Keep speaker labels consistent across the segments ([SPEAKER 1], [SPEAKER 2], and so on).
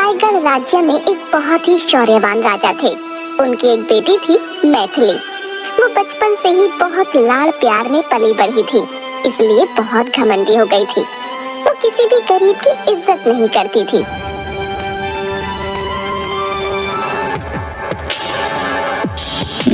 [SPEAKER 1] रायगढ़ राज्य में एक बहुत ही शौर्यवान राजा थे। उनकी एक बेटी थी मैथिली। वो बचपन से ही बहुत लाड़ प्यार में पली बढ़ी थी, इसलिए बहुत घमंडी हो गई थी। वो किसी भी गरीब की इज्जत नहीं करती थी।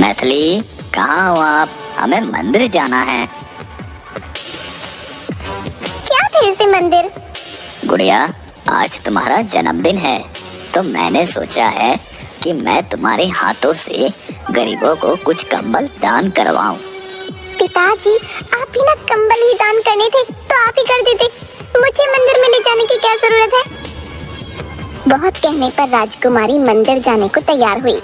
[SPEAKER 2] मैथिली, कहाँ हो आप? हमें मंदिर जाना है।
[SPEAKER 1] क्या फिर से मंदिर?
[SPEAKER 2] गुड़िया, आज तुम्हारा जन्मदिन है, तो मैंने सोचा है कि मैं तुम्हारे हाथों से गरीबों को कुछ कंबल दान करवाऊं।
[SPEAKER 1] पिताजी, आप ही ना कंबल ही दान करने थे तो आप ही कर देते। मुझे मंदिर में ले जाने की क्या जरूरत है? बहुत कहने पर राजकुमारी मंदिर जाने को तैयार हुई।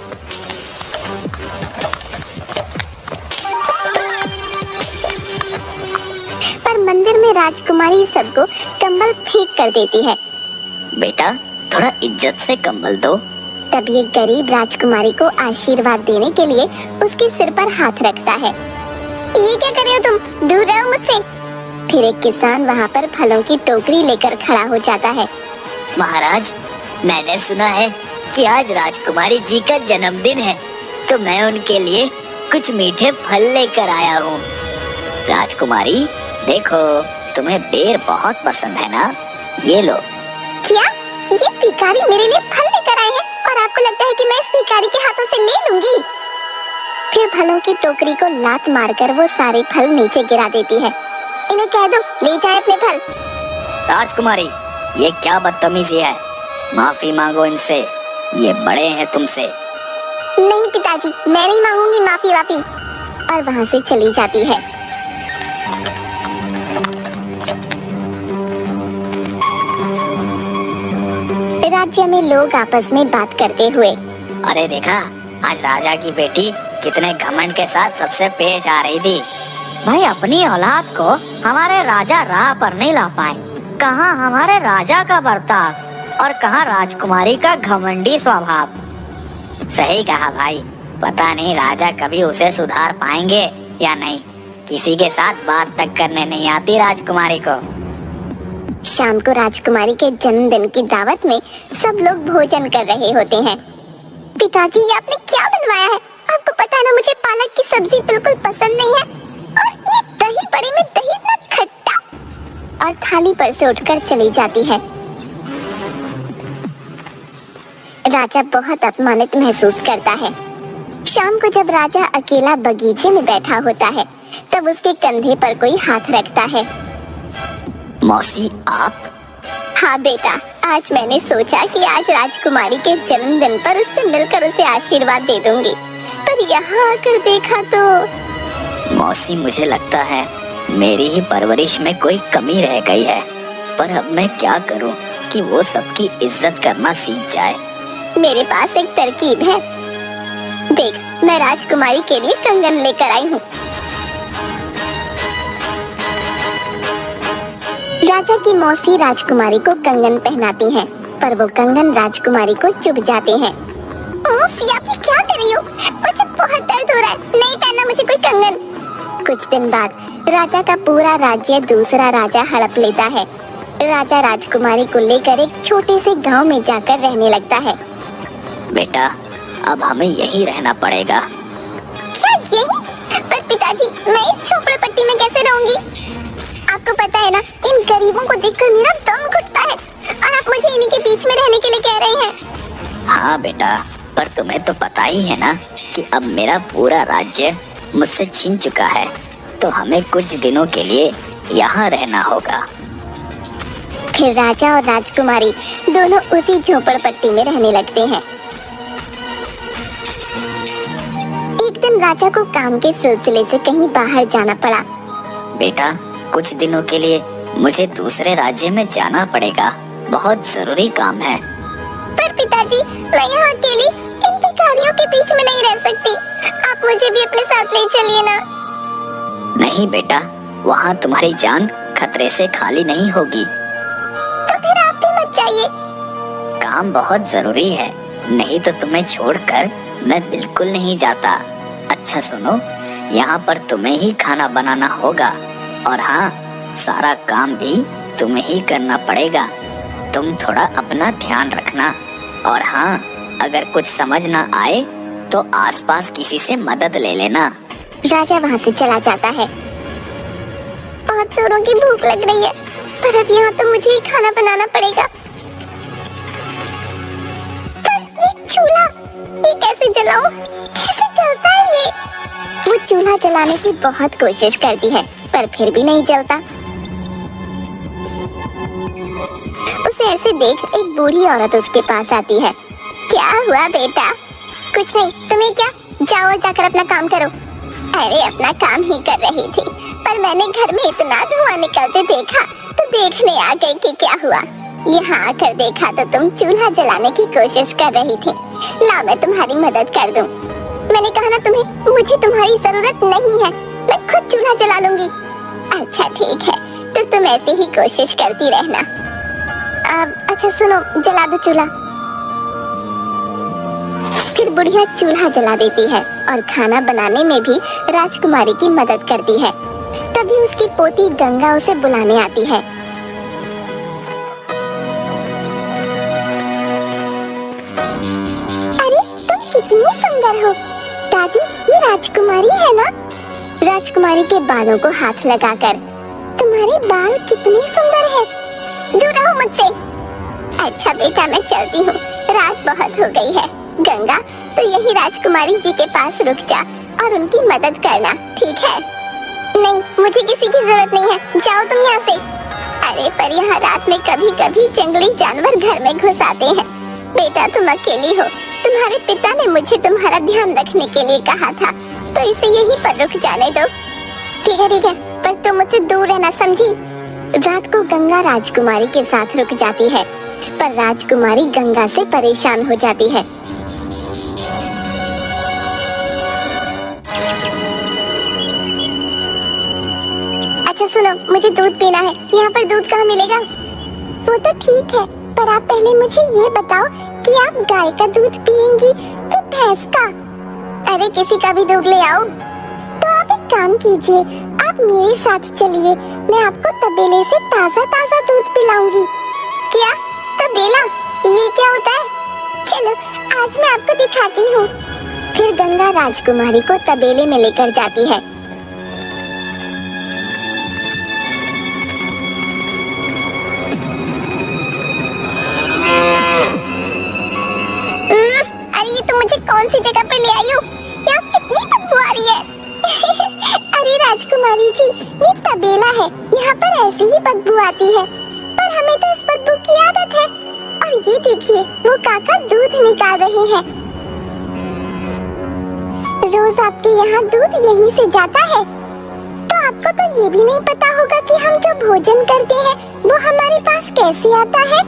[SPEAKER 1] पर मंदिर में राजकुमारी सबको कंबल फेंक कर देती है।
[SPEAKER 2] बेटा, थोड़ा इज्जत से कंबल दो।
[SPEAKER 1] तब ये गरीब राजकुमारी को आशीर्वाद देने के लिए उसके सिर पर हाथ रखता है। ये क्या कर रहे हो तुम? दूर रहो मुझसे। फिर एक किसान वहाँ पर फलों की टोकरी लेकर खड़ा हो जाता है।
[SPEAKER 2] महाराज, मैंने सुना है कि आज राजकुमारी जी का जन्मदिन है, तो मैं उनके लिए कुछ मीठे फल लेकर आया हूँ। राजकुमारी, देखो, तुम्हें बेर बहुत पसंद है ना? ये लो।
[SPEAKER 1] क्या? ये भिखारी मेरे लिए फल लेकर आए हैं और आपको लगता है कि मैं इस भिखारी के हाथों से ले लूंगी? फिर फलों की टोकरी को लात मारकर वो सारे फल नीचे गिरा देती है। इन्हें कह दो ले जाए अपने फल।
[SPEAKER 2] राजकुमारी, ये क्या बदतमीजी है? माफी मांगो इनसे, ये बड़े हैं तुमसे।
[SPEAKER 1] नहीं पिताजी, मैं नहीं मांगूंगी माफी वाफी। और वहाँ से चली जाती है। राज्य में लोग आपस में बात करते हुए,
[SPEAKER 2] अरे देखा, आज राजा की बेटी कितने घमंड के साथ सबसे पेश आ रही थी। भाई, अपनी औलाद को हमारे राजा राह पर नहीं ला पाए। कहाँ हमारे राजा का बर्ताव और कहाँ राजकुमारी का घमंडी स्वभाव। सही कहा भाई, पता नहीं राजा कभी उसे सुधार पाएंगे या नहीं। किसी के साथ बात तक करने नहीं आती राजकुमारी को।
[SPEAKER 1] शाम को राजकुमारी के जन्मदिन की दावत में सब लोग भोजन कर रहे होते हैं। पिताजी, ये आपने क्या बनवाया है? आपको पता है ना, मुझे पालक की सब्जी बिल्कुल पसंद नहीं है। और ये दही बड़े में दही इतना खट्टा। और थाली पर से उठकर चली जाती है। राजा बहुत अपमानित महसूस करता है। शाम को जब राजा अकेला बगीचे में बैठा होता है, तब उसके कंधे पर कोई हाथ रखता है।
[SPEAKER 2] मौसी, आप?
[SPEAKER 1] हाँ बेटा, आज मैंने सोचा कि आज राजकुमारी के जन्मदिन पर उससे मिलकर उसे आशीर्वाद दे दूंगी, पर यहाँ आकर देखा तो।
[SPEAKER 2] मौसी, मुझे लगता है मेरी ही परवरिश में कोई कमी रह गई है, पर अब मैं क्या करूं कि वो सबकी इज्जत करना सीख जाए।
[SPEAKER 1] मेरे पास एक तरकीब है। देख, मैं राजकुमारी के लिए कंगन लेकर आई हूँ। राजा की मौसी राजकुमारी को कंगन पहनाती हैं, पर वो कंगन राजकुमारी को चुभ जाते हैं। मौसी, आप ये क्या कर रही हो? मुझे बहुत दर्द हो रहा है, नहीं पहनना मुझे कोई कंगन। कुछ दिन बाद राजा का पूरा राज्य दूसरा राजा हड़प लेता है। राजा राजकुमारी को लेकर एक छोटे से गांव में जाकर रहने लगता है।
[SPEAKER 2] बेटा, अब हमें यहीं रहना पड़ेगा।
[SPEAKER 1] क्या यहीं? पर पिताजी, मैं इस झोपड़पट्टी में कैसे रहूंगी? आपको पता है ना, इन गरीबों को देखकर मेरा दम घुटता है, और आप मुझे इन्हीं के बीच में रहने के लिए कह रहे हैं।
[SPEAKER 2] हाँ बेटा, पर तुम्हें तो पता ही है ना कि अब मेरा पूरा राज्य मुझसे छीन चुका है, तो हमें कुछ दिनों के लिए यहाँ रहना होगा।
[SPEAKER 1] फिर राजा और राजकुमारी दोनों उसी झोपड़पट्टी में रहने लगते हैं। एक दिन राजा को काम के सिलसिले से कहीं बाहर जाना पड़ा।
[SPEAKER 2] बेटा, कुछ दिनों के लिए मुझे दूसरे राज्य में जाना पड़ेगा, बहुत जरूरी काम है।
[SPEAKER 1] पर पिताजी, मैं यहाँ अकेली इन भिखारियों के बीच में नहीं रह सकती। आप मुझे भी अपने साथ ले चलिए ना।
[SPEAKER 2] नहीं बेटा, वहाँ तुम्हारी जान खतरे से खाली नहीं होगी।
[SPEAKER 1] तो फिर आप भी मत जाइए।
[SPEAKER 2] काम बहुत जरूरी है, नहीं तो तुम्हें छोड़कर मैं बिल्कुल नहीं जाता। अच्छा सुनो, यहाँ पर तुम्हें ही खाना बनाना होगा, और हाँ, सारा काम भी तुम्हें ही करना पड़ेगा। तुम थोड़ा अपना ध्यान रखना, और हाँ, अगर कुछ समझ ना आए तो आसपास किसी से मदद ले लेना।
[SPEAKER 1] राजा वहाँ से चला जाता है। बहुत जोरों की भूख लग रही है, पर अब यहाँ तो मुझे ही खाना बनाना पड़ेगा। पर ये चूल्हा, ये कैसे जलाऊं? कैसे जलता है ये? वो चूल्हा जलाने की बहुत कोशिश करती है, पर फिर भी नहीं जलता। उसे ऐसे देख एक बूढ़ी औरत उसके पास आती है। क्या हुआ बेटा? कुछ नहीं, तुम्हें क्या? जाओ और जाकर अपना काम करो। अरे अपना काम ही कर रही थी, पर मैंने घर में इतना धुआं निकलते देखा तो देखने आ गई कि क्या हुआ। यहाँ आकर देखा तो तुम चूल्हा जलाने की कोशिश कर रही थी। लाओ मैं तुम्हारी मदद कर दूं। मैंने कहा ना तुम्हें, मुझे तुम्हारी जरूरत नहीं है, मैं खुद चूल्हा जला लूंगी। अच्छा ठीक है, तो तुम ऐसी ही कोशिश करती रहना। अच्छा सुनो, जला दो चूल्हा। फिर बुढ़िया चूल्हा जला देती है और खाना बनाने में भी राजकुमारी की मदद करती है। तभी उसकी पोती गंगा उसे बुलाने आती है। अरे तुम कितनी सुंदर हो दादी, ये राजकुमारी है ना? राजकुमारी के बालों को हाथ लगाकर, तुम्हारे बाल कितने सुंदर है। दूर रहो मुझसे। अच्छा बेटा मैं चलती हूँ, रात बहुत हो गई है। गंगा तो यही राजकुमारी जी के पास रुक जा और उनकी मदद करना, ठीक है? नहीं, मुझे किसी की जरूरत नहीं है, जाओ तुम यहाँ से। अरे पर यहाँ रात में कभी कभी जंगली जानवर घर में घुस आते हैं। बेटा तुम अकेली हो, तुम्हारे पिता ने मुझे तुम्हारा ध्यान रखने के लिए कहा था, तो इसे यहीं पर रुक जाने दो। ठीक है, पर तुम मुझसे दूर रहना, समझी? रात को गंगा राजकुमारी के साथ रुक जाती है, पर राजकुमारी गंगा से परेशान हो जाती है। अच्छा सुनो, मुझे दूध पीना है। यहाँ पर दूध कहाँ मिलेगा? वो तो ठीक है, पर आप पहले मुझे ये बताओ कि आप गाय का दूध पियेंगी कि भैंस का? अरे किसी का भी दूध ले आओ। तो आप एक काम कीजिए, आप मेरे साथ चलिए, मैं आपको तबेले से ताजा ताजा दूध पिलाऊंगी। क्या तबेला? ये क्या होता है? चलो आज मैं आपको दिखाती हूँ। फिर गंगा राजकुमारी को तबेले में लेकर जाती है। अरे ये तुम मुझे कौन सी जगह पर ले आई हो? यहाँ कितनी बदबू आ रही है। अरे राजकुमारी जी, ये तबेला है, यहाँ पर ऐसी ही बदबू आती है, पर हमें तो इस बदबू की आदत है। और ये देखिए, वो काका दूध निकाल रहे हैं। रोज आपके यहाँ दूध यहीं से जाता है, तो आपको तो ये भी नहीं पता होगा कि हम जो भोजन करते हैं वो हमारे पास कैसे आता है?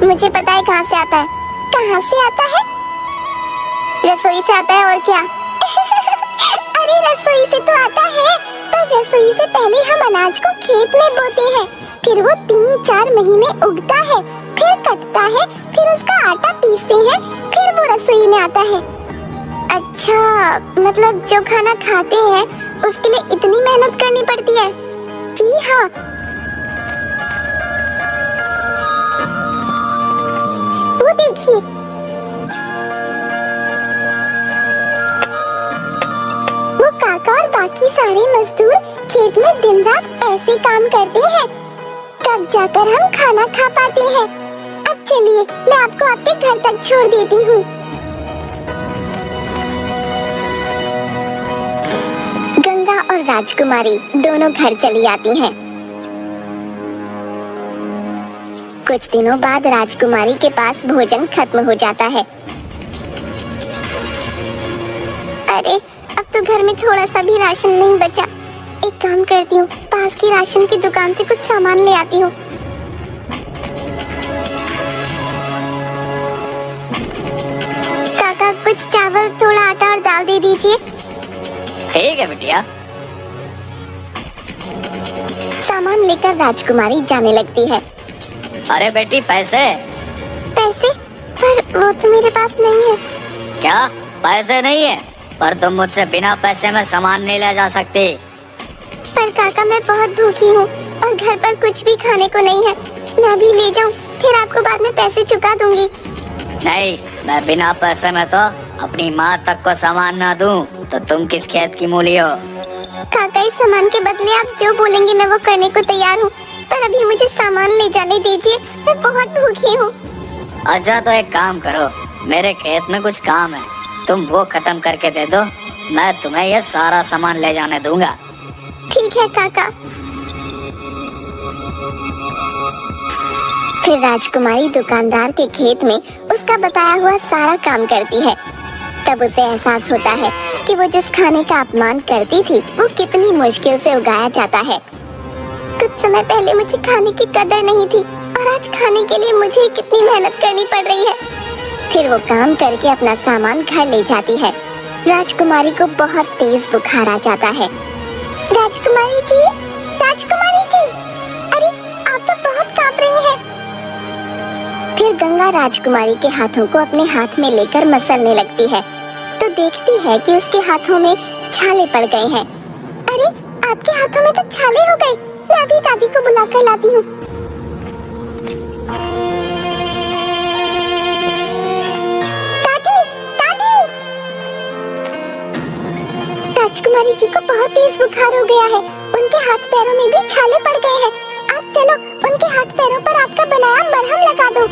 [SPEAKER 1] मुझे पता है कहाँ से आता है। कहाँ से आता है? रसोई से आता है, और क्या? अरे रसोई से तो आता है, पर रसोई से पहले हम अनाज को खेत में बोते हैं, फिर वो 3-4 महीने उगता है, फिर कटता है, फिर उसका आटा पीसते हैं, फिर वो रसोई में आता है। अच्छा, मतलब जो खाना खाते हैं उसके लिए इतनी मेहनत करनी पड़ती है? जी हाँ। वो देखिए, वो काका और बाकी सारे मजदूर खेत में दिन रात ऐसे काम करते हैं, तब जाकर हम खाना खा पाते हैं। अब चलिए, मैं आपको आपके घर तक छोड़ देती हूँ। गंगा और राजकुमारी दोनों घर चली आती हैं। कुछ दिनों बाद राजकुमारी के पास भोजन खत्म हो जाता है। अरे अब तो घर में थोड़ा सा भी राशन नहीं बचा। एक काम करती हूँ, पास की राशन की दुकान से कुछ सामान ले आती हूँ। काका कुछ चावल, थोड़ा आटा और दाल दे दीजिए।
[SPEAKER 2] ठीक है बिटिया।
[SPEAKER 1] सामान लेकर राजकुमारी जाने लगती है।
[SPEAKER 2] अरे बेटी पैसे?
[SPEAKER 1] पैसे? पर वो तो मेरे पास नहीं है।
[SPEAKER 2] क्या पैसे नहीं है? पर तुम मुझसे बिना पैसे में सामान नहीं ले जा सकती।
[SPEAKER 1] पर काका मैं बहुत भूखी हूँ और घर पर कुछ भी खाने को नहीं है। मैं भी ले जाऊँ, फिर आपको बाद में पैसे चुका दूंगी।
[SPEAKER 2] नहीं, मैं बिना पैसे में तो अपनी माँ तक को सामान ना दूं, तो तुम किस खेत की मूली हो?
[SPEAKER 1] काका, इस सामान के बदले आप जो बोलेंगे मैं वो करने को तैयार हूँ, पर अभी मुझे सामान ले जाने दीजिए, मैं बहुत भूखी हूँ।
[SPEAKER 2] अच्छा तो एक काम करो, मेरे खेत में कुछ काम है, तुम वो खत्म करके दे दो, मैं तुम्हें ये सारा सामान ले जाने दूंगा।
[SPEAKER 1] ठीक है काका। फिर राजकुमारी दुकानदार के खेत में उसका बताया हुआ सारा काम करती है। तब उसे एहसास होता है कि वो जिस खाने का अपमान करती थी वो कितनी मुश्किल से उगाया जाता है। कुछ समय पहले मुझे खाने की कदर नहीं थी और आज खाने के लिए मुझे कितनी मेहनत करनी पड़ रही है। फिर वो काम करके अपना सामान घर ले जाती है। राजकुमारी को बहुत तेज बुखार आ जाता है। राजकुमारी जी, राजकुमारी जी, अरे आप तो बहुत कांप रही हैं। फिर गंगा राजकुमारी के हाथों को अपने हाथ में लेकर मसलने लगती है, तो देखती है कि उसके हाथों में छाले पड़ गए हैं। अरे आपके हाथों में तो छाले हो गए, मैं अभी दादी को बुलाकर लाती हूँ। दादी, दादी! राजकुमारी जी को बहुत तेज बुखार हो गया है, उनके हाथ पैरों में भी छाले पड़ गए हैं। आप चलो उनके हाथ पैरों पर आपका बनाया मरहम लगा दो।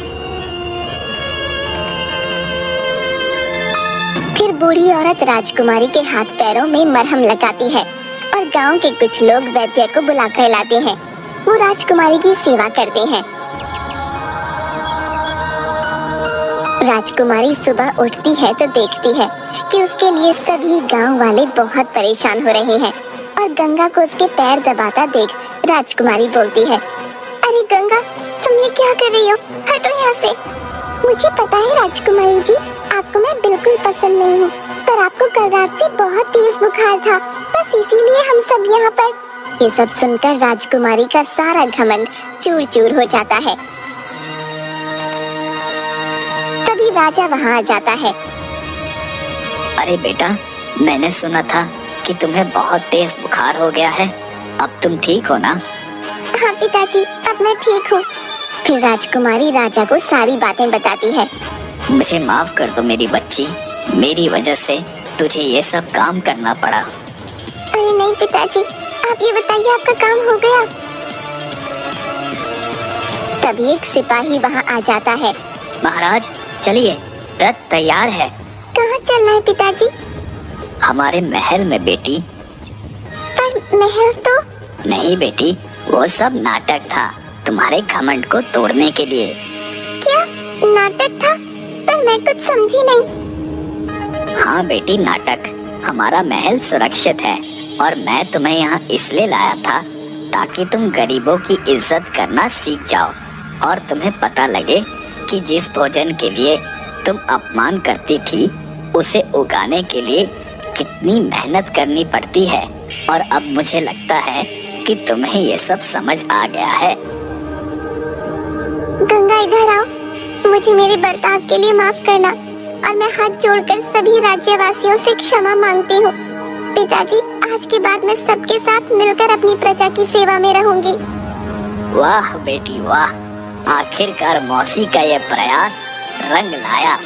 [SPEAKER 1] फिर बूढ़ी औरत राजकुमारी के हाथ पैरों में मरहम लगाती है और गांव के कुछ लोग वैद्य को बुलाकर लाते हैं। वो राजकुमारी की सेवा करते हैं। राजकुमारी सुबह उठती है तो देखती है कि उसके लिए सभी गांव वाले बहुत परेशान हो रहे हैं और गंगा को उसके पैर दबाता देख राजकुमारी बोलती है, अरे गंगा, तुम ये क्या कर रही हो? हटो यहाँ से। मुझे पता है राजकुमारी जी, आपको मैं बिल्कुल पसंद नहीं हूँ, पर आपको कल रात से बहुत तेज बुखार था, बस इसीलिए हम सब यहाँ पर। ये सब सुनकर राजकुमारी का सारा घमंड चूर चूर हो जाता है। तभी राजा वहाँ आ जाता है।
[SPEAKER 2] अरे बेटा, मैंने सुना था कि तुम्हें बहुत तेज बुखार हो गया है, अब तुम ठीक हो ना?
[SPEAKER 1] हाँ पिताजी, अब मैं ठीक हूँ। फिर राजकुमारी राजा को सारी बातें बताती है।
[SPEAKER 2] मुझे माफ कर दो मेरी बच्ची, मेरी वजह से तुझे ये सब काम करना पड़ा।
[SPEAKER 1] अरे नहीं पिताजी, आप ये बताइए आपका काम हो गया? तभी एक सिपाही वहाँ आ जाता है।
[SPEAKER 2] महाराज चलिए, रथ तैयार है।
[SPEAKER 1] कहाँ चलना है पिताजी?
[SPEAKER 2] हमारे महल में बेटी।
[SPEAKER 1] पर महल तो?
[SPEAKER 2] नहीं बेटी, वो सब नाटक था, तुम्हारे घमंड को तोड़ने के लिए।
[SPEAKER 1] क्या नाटक था? पर मैं कुछ समझी नहीं।
[SPEAKER 2] हाँ बेटी, नाटक। हमारा महल सुरक्षित है और मैं तुम्हें यहाँ इसलिए लाया था ताकि तुम गरीबों की इज्जत करना सीख जाओ और तुम्हें पता लगे कि जिस भोजन के लिए तुम अपमान करती थी उसे उगाने के लिए कितनी मेहनत करनी पड़ती है। और अब मुझे लगता है कि तुम्हें ये सब समझ आ गया है।
[SPEAKER 1] गंगा, इधर आओ, मुझे मेरे बर्ताव के लिए माफ करना और मैं हाथ जोड़कर सभी राज्यवासियों से क्षमा मांगती हूँ। पिताजी, आज के बाद मैं सबके साथ मिलकर अपनी प्रजा की सेवा में रहूंगी।
[SPEAKER 2] वाह बेटी वाह, आखिरकार मौसी का ये प्रयास रंग लाया।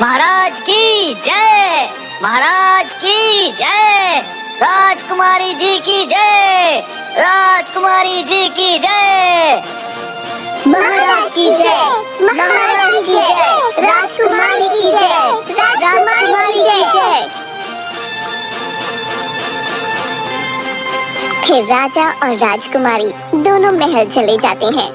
[SPEAKER 2] महाराज की जय, महाराज की जय, राजकुमारी जी की जय, राजकुमारी जी की जय।
[SPEAKER 1] महाराज की जय, महाराज की जय, राजकुमारी की जय, राजकुमारी की जय। फिर राजा और राजकुमारी दोनों महल चले जाते हैं।